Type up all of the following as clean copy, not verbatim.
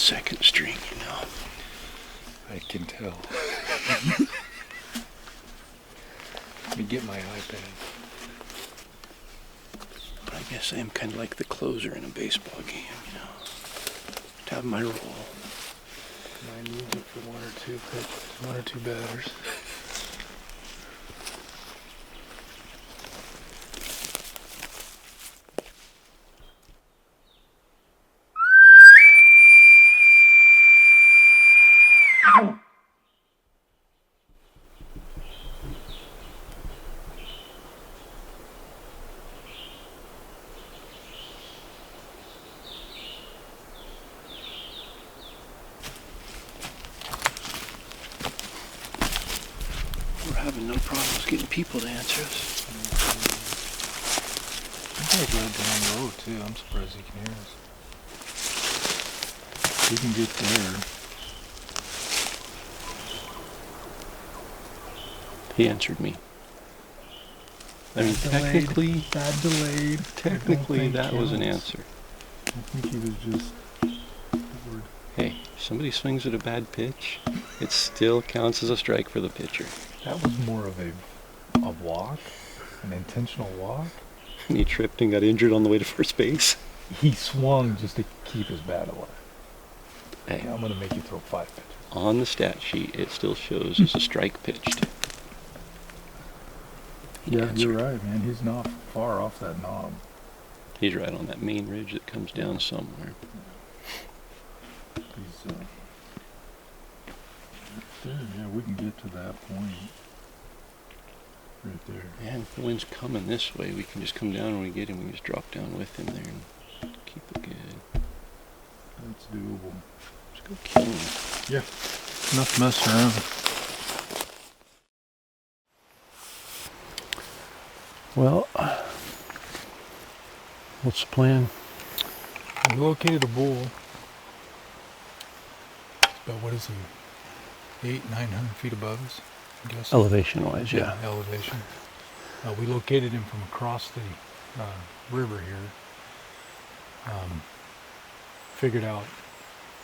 second string, you know. I can tell. Let me get my iPad. But I guess I am kind of like the closer in a baseball game, you know. To have my role. Mine needs it for one or two batters. We're having no problems getting people to answer us. You guys rode down low too. I'm surprised he can hear us. We can get there. He answered me. I mean, technically that was an answer. I think he was just bored. Hey, if somebody swings at a bad pitch, it still counts as a strike for the pitcher. That was more of a walk, an intentional walk. And he tripped and got injured on the way to first base. He swung just to keep his bat alive. Hey, I'm going to make you throw 5 pitches. on the stat sheet, it still shows as a strike pitched. Yeah, you're right, man. He's not far off that knob. He's right on that main ridge that comes down somewhere. He's right there. Yeah, we can get to that point. Right there. And if the wind's coming this way, we can just come down when we get him. We can just drop down with him there and keep it good. That's doable. Just go kill him. Yeah. Enough messing around. Well, what's the plan? We located a bull. About, what is he? 800-900 feet above us, I guess. Elevation-wise, yeah. Elevation. We located him from across the river here. Figured out,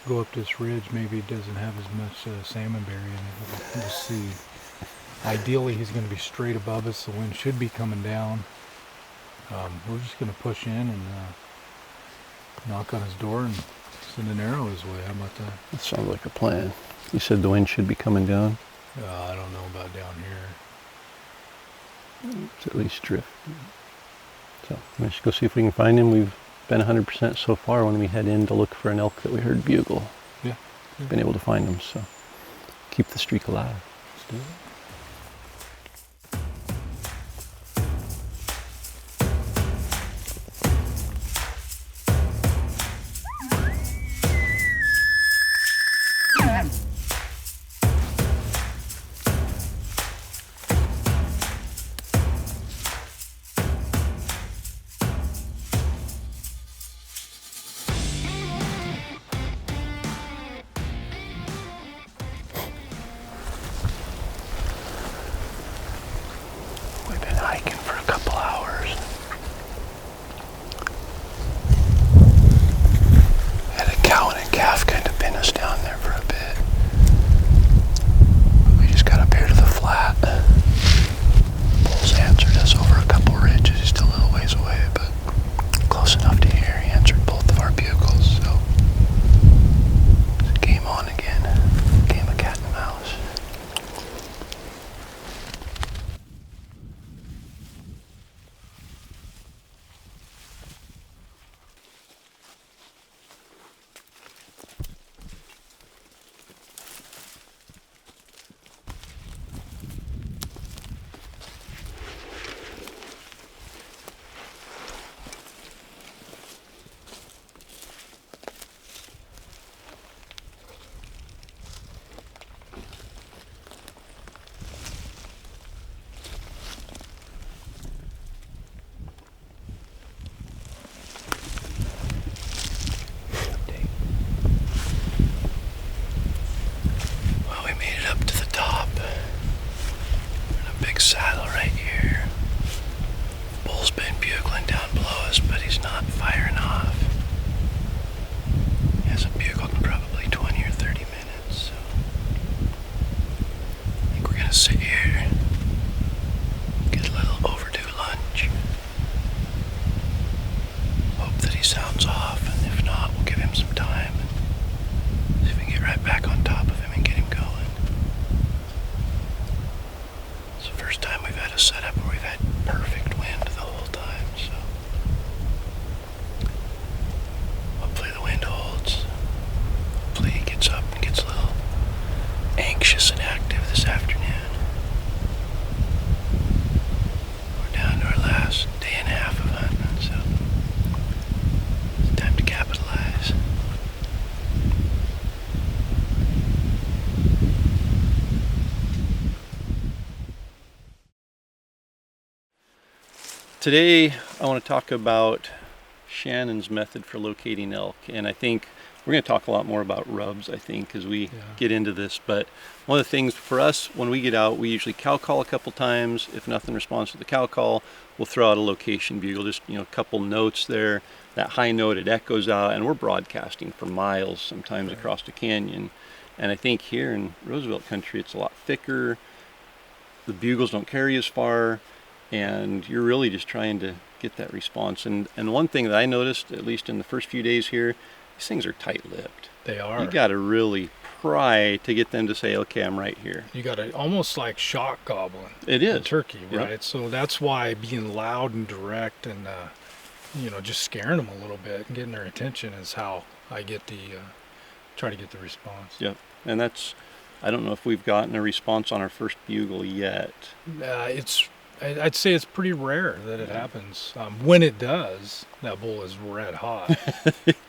go up this ridge, maybe it doesn't have as much salmonberry in it. We'll see. Ideally, he's going to be straight above us. The wind should be coming down. We're just going to push in and knock on his door and send an arrow his way. How about that? That sounds like a plan. You said the wind should be coming down? I don't know about down here. It's at least drift. So let's go see if we can find him. We've been 100% so far when we head in to look for an elk that we heard bugle. Yeah. Been able to find him, so keep the streak alive. Let's do it. We've been hiking for a couple hours. Had a cow and a calf kind of pin us down there for a bit. We just got up here to the flat. Bull's answered us over a couple ridges. He's still a little ways away, but close enough to hear. He answered both of our bugles, so it's game on again. Game of cat and mouse. a setup where we've had perfect wind the whole time, so hopefully the wind holds. Hopefully he gets up and gets a little anxious and active this afternoon. We're down to our last day and a half of hunting, so it's time to capitalize. Today I want to talk about Shannon's method for locating elk, and I think we're going to talk a lot more about rubs, I think, as we get into this. But one of the things for us, when we get out, we usually cow call a couple times. If nothing responds to the cow call, we'll throw out a location bugle, just a couple notes there. That high note, it echoes out, and we're broadcasting for miles sometimes across the canyon. And I think here in Roosevelt country, it's a lot thicker. The bugles don't carry as far, and you're really just trying to get that response. And one thing that I noticed, at least in the first few days here, these things are tight-lipped. They are. You got to really pry to get them to say, okay, I'm right here. You got to almost like shock gobbling. It is. Turkey, right? Yep. So that's why being loud and direct and, just scaring them a little bit and getting their attention is how I get try to get the response. Yep. And I don't know if we've gotten a response on our first bugle yet. I'd say it's pretty rare that it happens. When it does, that bull is red hot.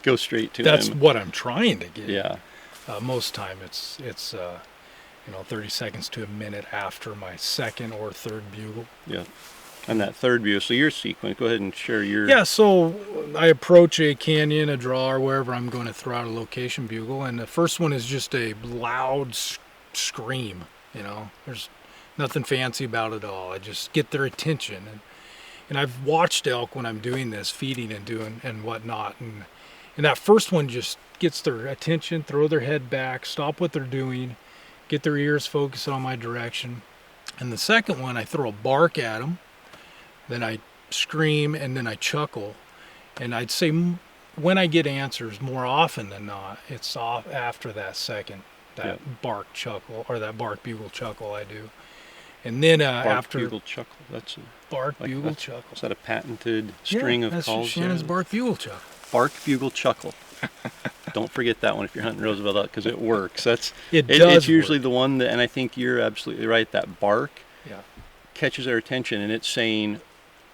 Go straight to him. That's what I'm trying to get. Yeah. Most time it's 30 seconds to a minute after my second or third bugle. Yeah. And that third bugle, so your sequence, go ahead and share your... Yeah, so I approach a canyon, a draw, or wherever I'm going to throw out a location bugle, and the first one is just a loud scream, There's nothing fancy about it all. I just get their attention, and I've watched elk when I'm doing this, feeding and doing and whatnot, and that first one just gets their attention, throw their head back, stop what they're doing, get their ears focused on my direction. And the second one, I throw a bark at them, then I scream, and then I chuckle. And I'd say when I get answers, more often than not, it's off after that second, bark chuckle, or that bark bugle chuckle I do. And then after bugle chuckle, that's a bark bugle chuckle. Is that a patented string of calls? That's Shannon's bark bugle chuckle. Bark bugle chuckle. Don't forget that one if you're hunting Roosevelt Elk, because it works. It's usually the one that, and I think you're absolutely right. That bark catches their attention, and it's saying,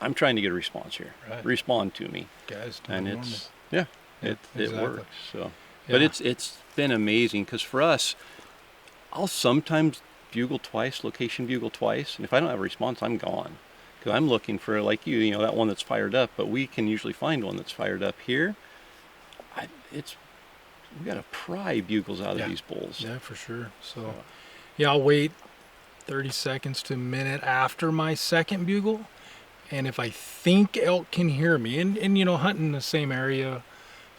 "I'm trying to get a response here. Right. Respond to me." Guys, and normal. it exactly. works. So, but it's been amazing, because for us, I'll sometimes bugle twice, location bugle twice, and if I don't have a response, I'm gone, because I'm looking for, like you, that one that's fired up. But we can usually find one that's fired up here. We got to pry bugles out of these bulls. Yeah, for sure. So, I'll wait 30 seconds to a minute after my second bugle, and if I think elk can hear me, and hunting the same area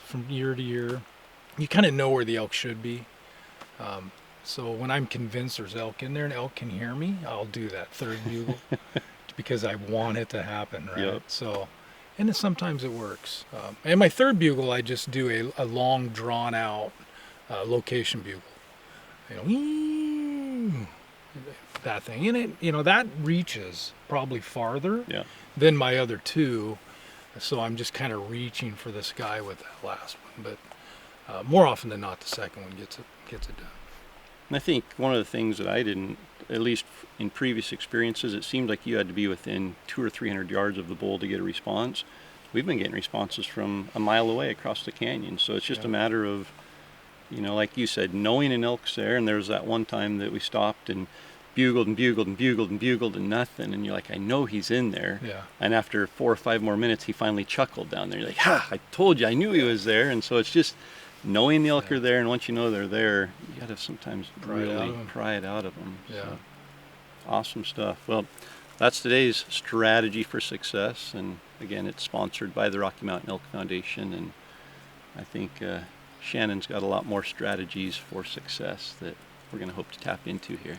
from year to year, you kind of know where the elk should be. So when I'm convinced there's elk in there and elk can hear me, I'll do that third bugle because I want it to happen, right? Yep. So, and then sometimes it works. And my third bugle, I just do a long, drawn-out location bugle. That thing. And it, that reaches probably farther than my other two. So I'm just kind of reaching for this guy with that last one. But more often than not, the second one gets it done. And I think one of the things that I didn't, at least in previous experiences, it seemed like you had to be within 200 or 300 yards of the bull to get a response. We've been getting responses from a mile away across the canyon. So it's just a matter of, like you said, knowing an elk's there. And there was that one time that we stopped and bugled and bugled and bugled and bugled and nothing. And you're like, I know he's in there. Yeah. And after 4 or 5 more minutes, he finally chuckled down there. You're like, I told you, I knew he was there. And so it's just knowing the elk are there, and once you know they're there, you got to sometimes pry it out of them. Yeah. So, awesome stuff. Well, that's today's strategy for success, and again, it's sponsored by the Rocky Mountain Elk Foundation, and I think Shannon's got a lot more strategies for success that we're going to hope to tap into here.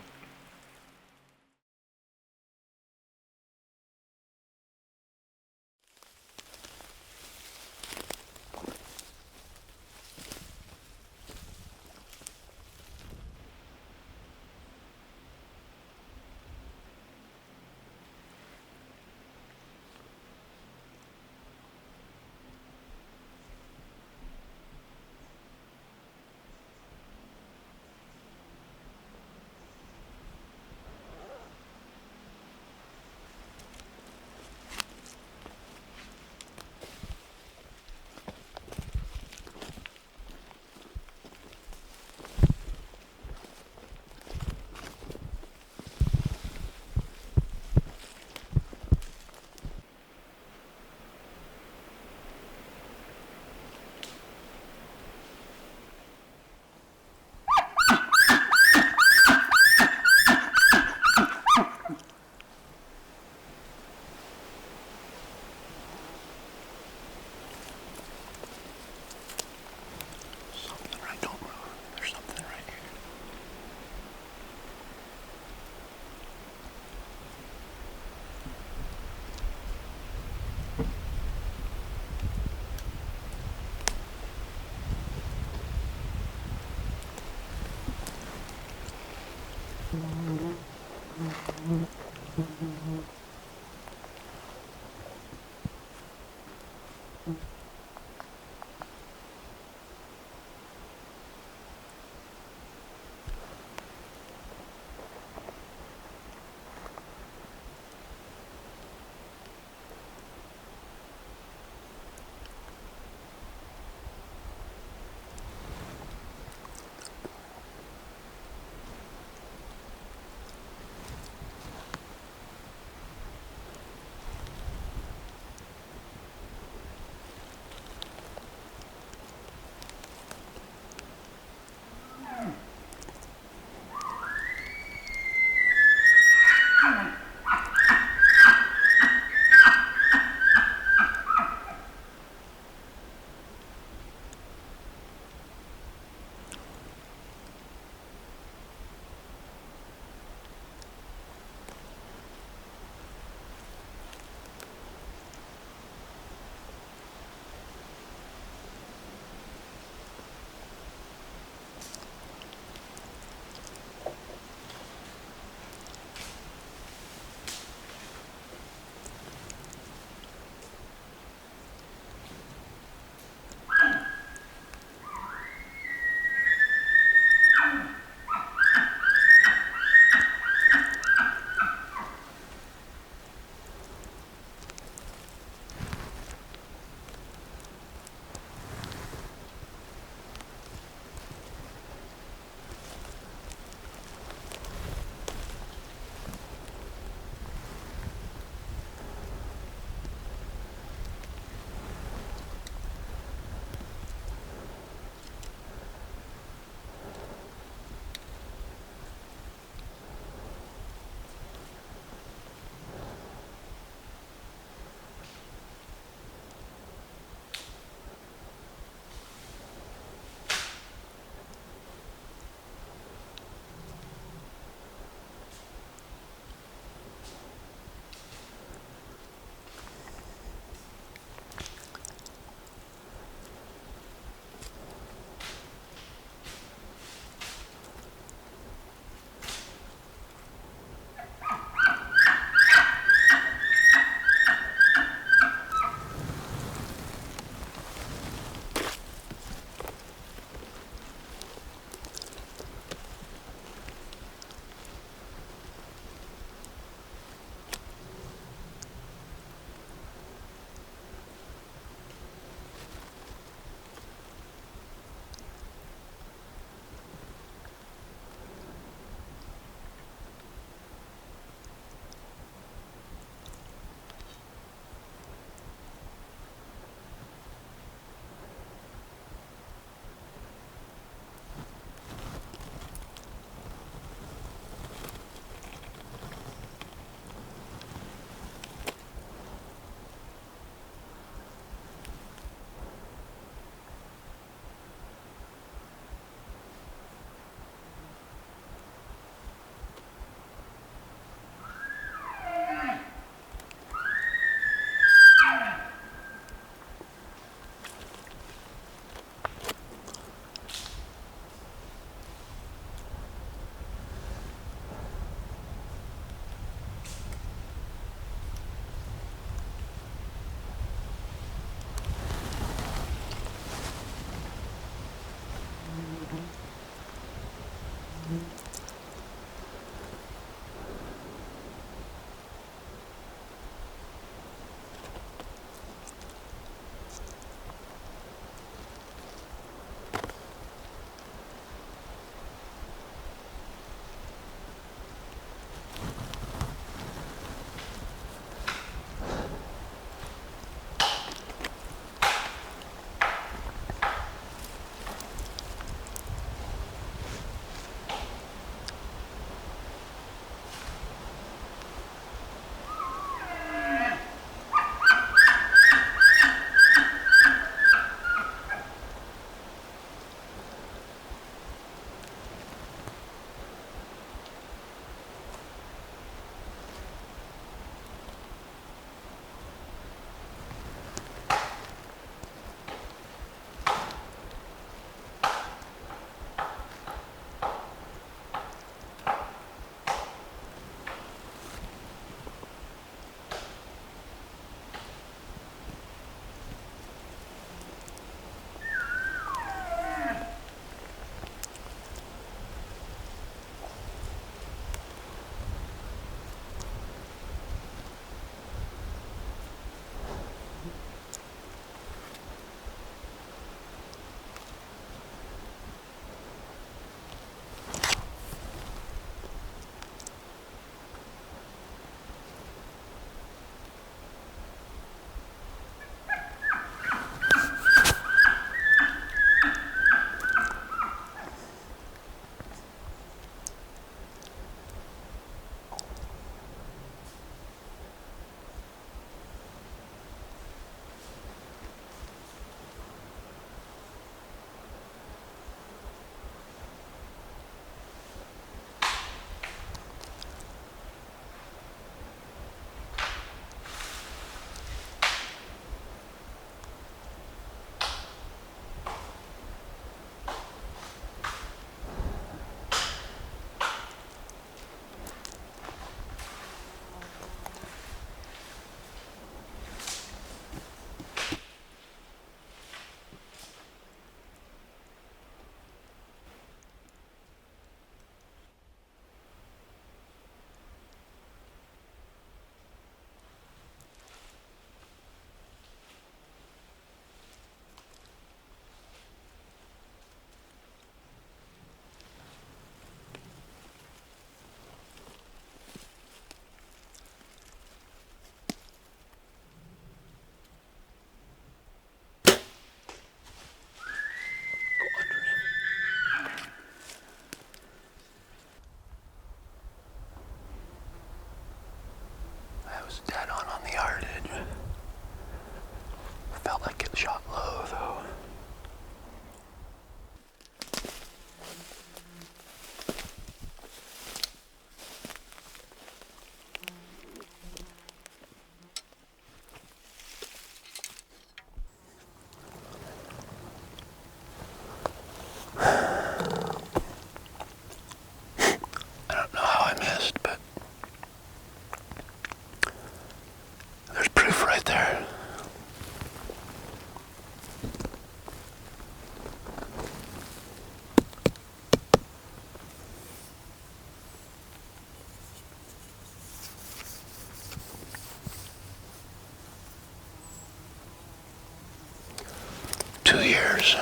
hours.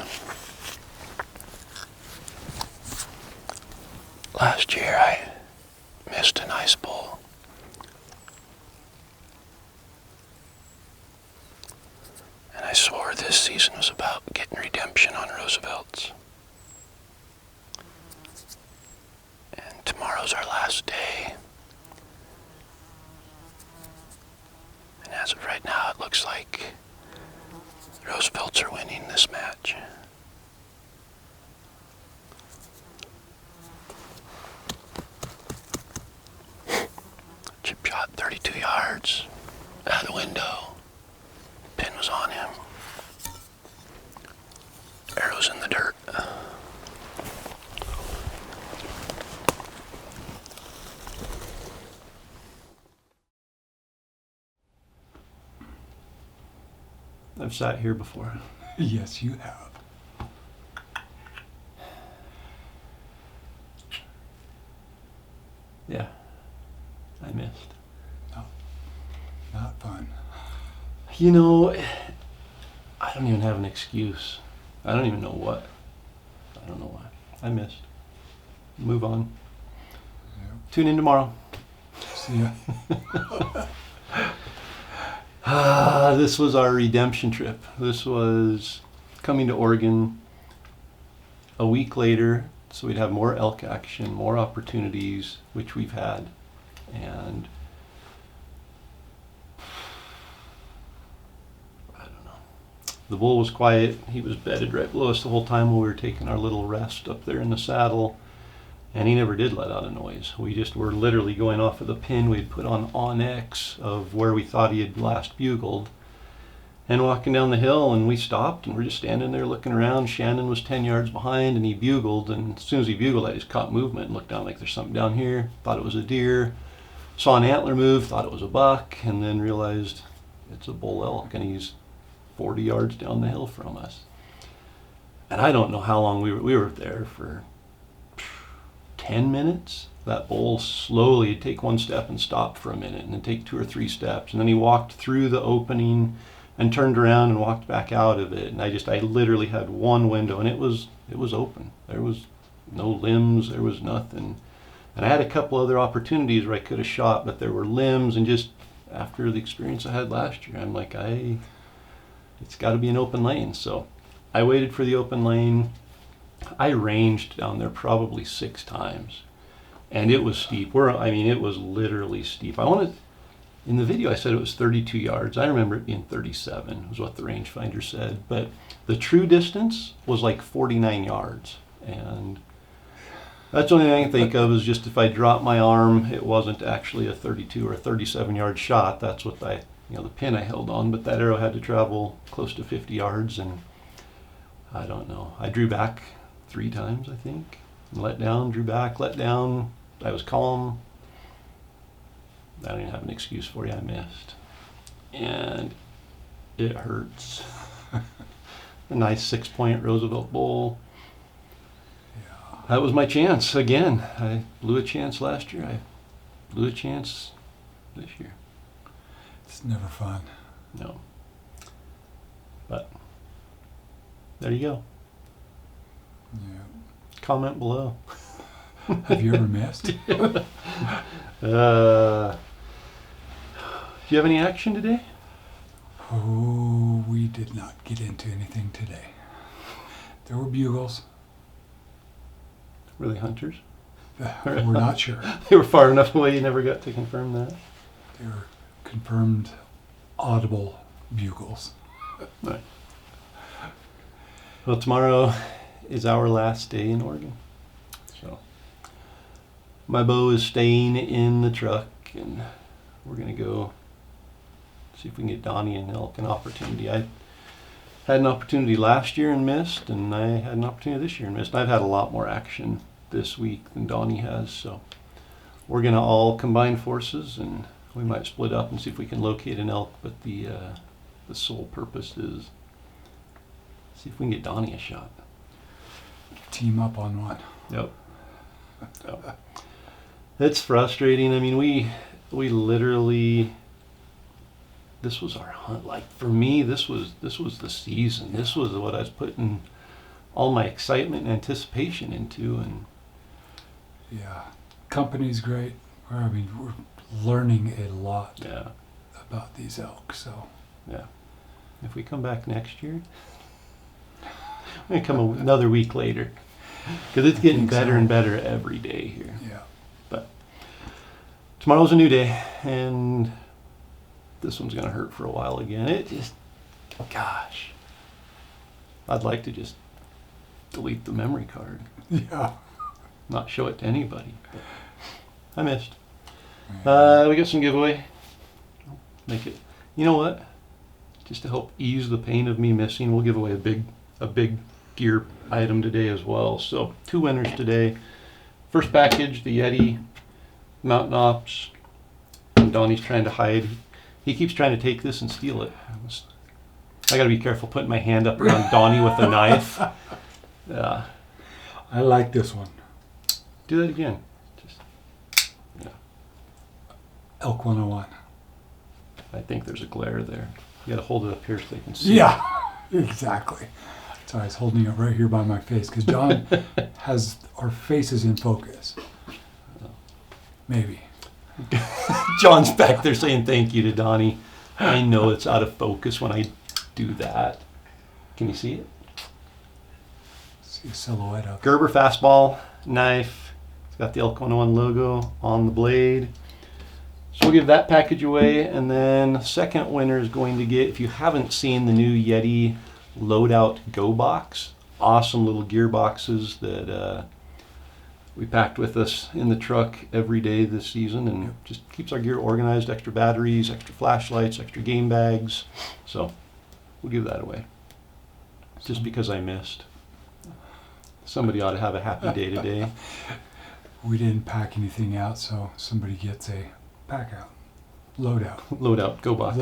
Last year I missed a nice bull. And I swore this season was about getting redemption on Roosevelt's. And tomorrow's our last day. And as of right now, it looks like Roosevelt's are winning this match. Chip shot 32 yards out of the window. Pin was on him. Arrow's in the dirt. I've sat here before. Yes, you have. Yeah, I missed. No, not fun. You know, I don't even have an excuse. I don't even know what. I don't know why. I missed. Move on. Yep. Tune in tomorrow. See ya. This was our redemption trip. This was coming to Oregon a week later, so we'd have more elk action, more opportunities, which we've had. And I don't know. The bull was quiet. He was bedded right below us the whole time while we were taking our little rest up there in the saddle. And he never did let out a noise. We just were literally going off of the pin we'd put on X of where we thought he had last bugled. And walking down the hill, and we stopped, and we're just standing there looking around. Shannon was 10 yards behind, and he bugled. And as soon as he bugled, I just caught movement and looked down like there's something down here. Thought it was a deer. Saw an antler move, thought it was a buck, and then realized it's a bull elk, and he's 40 yards down the hill from us. And I don't know how long we were there for 10 minutes. That bull slowly would take one step and stop for a minute, and then take 2 or 3 steps, and then he walked through the opening and turned around and walked back out of it. And I literally had one window, and it was open. There was no limbs, there was nothing. And I had a couple other opportunities where I could have shot, but there were limbs, and just after the experience I had last year, I'm like, it's got to be an open lane. So I waited for the open lane. I ranged down there probably 6 times, and it was steep. It was literally steep. In the video I said it was 32 yards. I remember it being 37 was what the rangefinder said, but the true distance was like 49 yards. And that's the only thing I can think of is just if I dropped my arm, it wasn't actually a 32 or a 37 yard shot. That's what the pin I held on, but that arrow had to travel close to 50 yards, and I don't know. I drew back 3 times, I think, and let down, drew back, let down. I was calm. I don't even have an excuse for you. I missed. And it hurts. A nice 6-point Roosevelt bull. Yeah. That was my chance again. I blew a chance last year. I blew a chance this year. It's never fun. No. But there you go. Yeah. Comment below. Have you ever missed? Do you have any action today? Oh, we did not get into anything today. There were bugles. Were they hunters? We're not sure. They were far enough away you never got to confirm that? They were confirmed audible bugles. Right. Well, tomorrow is our last day in Oregon. So my bow is staying in the truck, and we're going to go see if we can get Donnie and Elk an opportunity. I had an opportunity last year and missed, and I had an opportunity this year and missed. I've had a lot more action this week than Donnie has, so we're going to all combine forces, and we might split up and see if we can locate an elk, but the sole purpose is see if we can get Donnie a shot. Team up on one. Yep. Yep. It's frustrating. I mean, we literally, this was our hunt. Like for me, this was the season. This was what I was putting all my excitement and anticipation into. And yeah, company's great. I mean, we're learning a lot yeah, about these elk. So yeah. If we come back next year, we're gonna come another week later because it's getting better and better every day here. yeah, But tomorrow's a new day, and this one's gonna hurt for a while again. It just, gosh, I'd like to just delete the memory card, yeah. not show it to anybody. But I missed. Yeah. We got some giveaway. Make it. You know what? Just to help ease the pain of me missing, we'll give away a big gear item today as well. So 2 winners today. First package, the YETI Mountain Ops. And Donnie's trying to hide. He keeps trying to take this and steal it. I gotta be careful putting my hand up around Donnie with a knife. Yeah. I like this one. Do that again. Just, yeah. Elk 101. I think there's a glare there. You gotta hold it up here so they can see. Yeah, exactly. So I was holding it right here by my face because John has our faces in focus. Maybe. John's back there saying thank you to Donnie. I know it's out of focus when I do that. Can you see it? See a silhouette of Gerber Fastball knife. It's got the Elk 101 logo on the blade. So we'll give that package away, and then the second winner is going to get, if you haven't seen the new YETI LoadOut goBox, awesome little gear boxes that we packed with us in the truck every day this season, and just keeps our gear organized, extra batteries, extra flashlights, extra game bags. So we'll give that away. Just because I missed. Somebody ought to have a happy day today. We didn't pack anything out, so somebody gets a pack out. Loadout. LoadOut goBox.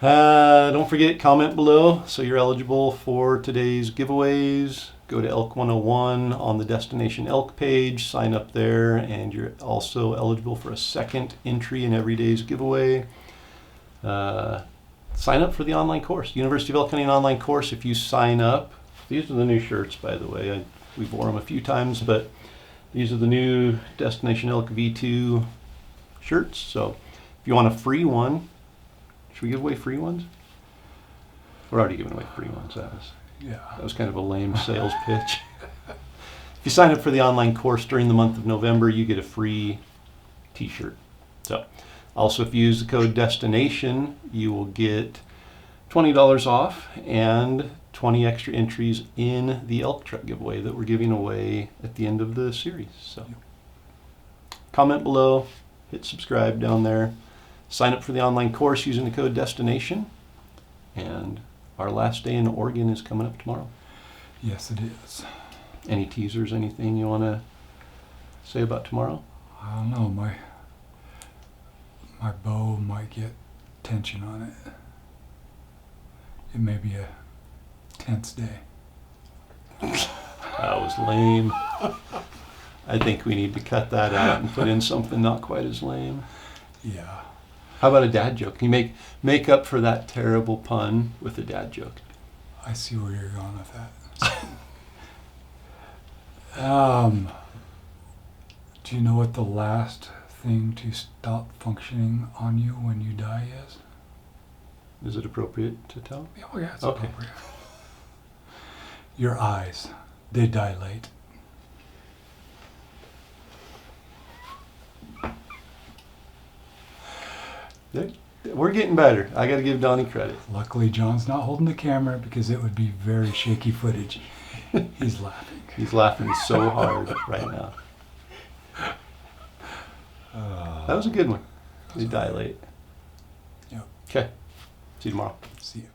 Loadout. Don't forget, comment below so you're eligible for today's giveaways. Go to Elk 101 on the Destination Elk page, sign up there, and you're also eligible for a second entry in every day's giveaway. Sign up for the online course, University of Elk Hunting online course. If you sign up, these are the new shirts, by the way. We've worn them a few times, but these are the new Destination Elk V2 shirts. So if you want a free one, should we give away free ones? We're already giving away free ones. That was kind of a lame sales pitch. If you sign up for the online course during the month of November, you get a free t-shirt. So also, if you use the code DESTINATION, you will get $20 off and 20 extra entries in the elk truck giveaway that we're giving away at the end of the series. So comment below, hit subscribe down there, sign up for the online course using the code DESTINATION, and our last day in Oregon is coming up tomorrow. Yes, it is. Any teasers, anything you want to say about tomorrow? I don't know. My bow might get tension on it. It may be a tense day. That was lame. I think we need to cut that out and put in something not quite as lame. Yeah. How about a dad joke? Can you make up for that terrible pun with a dad joke? I see where you're going with that. Do you know what the last thing to stop functioning on you when you die is? Is it appropriate to tell? Oh yeah, it's Okay. appropriate. Your eyes, they dilate. We're getting better. I got to give Donnie credit. Luckily, John's not holding the camera because it would be very shaky footage. He's laughing. He's laughing so hard right now. That was a good one. They dilate. Yep. Okay. See you tomorrow. See you.